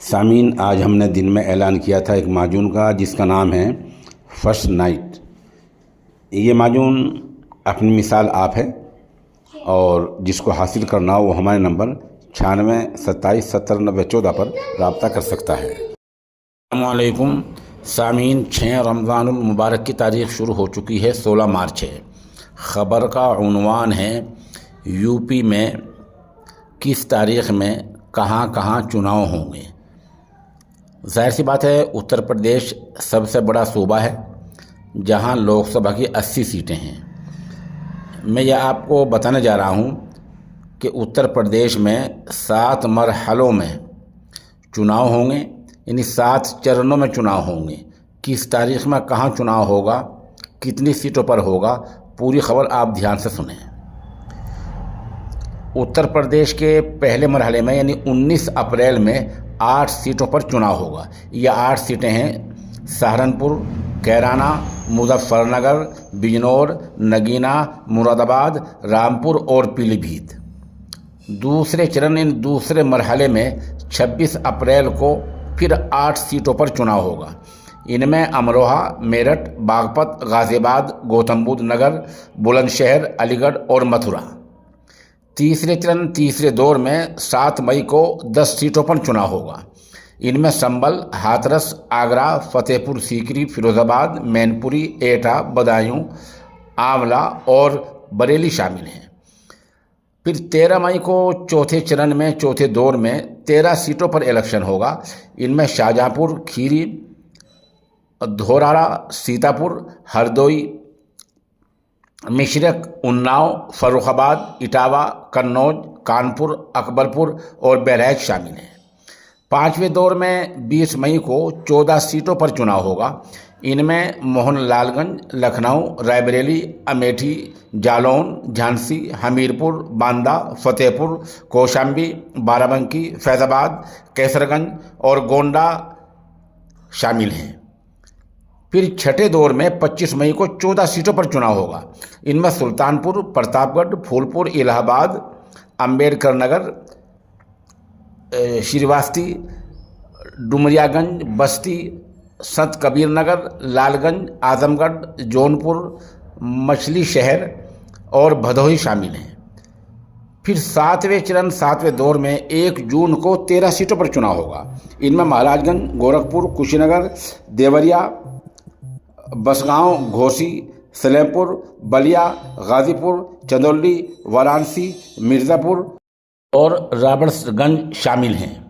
सामीन, आज हमने दिन में ऐलान किया था एक माजून का जिसका नाम है फर्स्ट नाइट। ये माजून अपनी मिसाल आप है और जिसको हासिल करना हो वो हमारे नंबर 9627709014 पर रब्ता कर सकता है। अस्सलामुअलैकुम सामीन, 6 रमज़ानुल मुबारक की तारीख़ शुरू हो चुकी है, 16 मार्च है। ख़बर का उन्वान है यूपी में किस तारीख़ में कहाँ कहाँ चुनाव होंगे। ज़ाहिर सी बात है, उत्तर प्रदेश सबसे बड़ा सूबा है जहां लोकसभा की 80 सीटें हैं। मैं यह आपको बताने जा रहा हूं कि उत्तर प्रदेश में 7 मरहलों में चुनाव होंगे, यानी 7 चरणों में चुनाव होंगे। किस तारीख़ में कहां चुनाव होगा, कितनी सीटों पर होगा, पूरी खबर आप ध्यान से सुनें। उत्तर प्रदेश के पहले मरहले में यानी 19 अप्रैल में 8 सीटों पर चुनाव होगा। यह 8 सीटें हैं सहारनपुर, कैराना, मुजफ्फरनगर, बिजनौर, नगीना, मुरादाबाद, रामपुर और पीलीभीत। दूसरे चरण यानी दूसरे मरहले में 26 अप्रैल को फिर 8 सीटों पर चुनाव होगा। इनमें अमरोहा, मेरठ, बागपत, गाज़ियाबाद, गौतम बुद्ध नगर, बुलंदशहर, अलीगढ़ और मथुरा। तीसरे चरण तीसरे दौर में 7 मई को 10 सीटों पर चुनाव होगा। इनमें संभल, हाथरस, आगरा, फतेहपुर सीकरी, फिरोजाबाद, मैनपुरी, एटा, बदायूं, आंवला और बरेली शामिल हैं। फिर 13 मई को चौथे चरण में चौथे दौर में 13 सीटों पर इलेक्शन होगा। इनमें शाहजहांपुर, खीरी, धौराड़ा, सीतापुर, हरदोई, मिश्रक, उन्नाव, फर्रुखाबाद, इटावा, कन्नौज, कानपुर, अकबरपुर और बहराइच शामिल हैं। 5वें दौर में 20 मई को 14 सीटों पर चुनाव होगा। इनमें मोहनलालगंज, लखनऊ, रायबरेली, अमेठी, जालौन, झांसी, हमीरपुर, बांदा, फतेहपुर, कौशाम्बी, बाराबंकी, फैज़ाबाद, कैसरगंज और गोंडा शामिल हैं। फिर छठे दौर में 25 मई को 14 सीटों पर चुनाव होगा। इनमें सुल्तानपुर, प्रतापगढ़, फूलपुर, इलाहाबाद, अंबेडकर नगर, श्रीवास्ती, डुमरियागंज, बस्ती, संत कबीर नगर, लालगंज, आजमगढ़, जौनपुर, मछली शहर और भदोही शामिल हैं। फिर 7वें चरण 7वें दौर में 1 जून को 13 सीटों पर चुनाव होगा। इनमें महाराजगंज, गोरखपुर, कुशीनगर, देवरिया, बसगांव, घोसी, सलेमपुर, बलिया, गाजीपुर, चंदौली, वाराणसी, मिर्ज़ापुर और राबर्ट्सगंज शामिल हैं।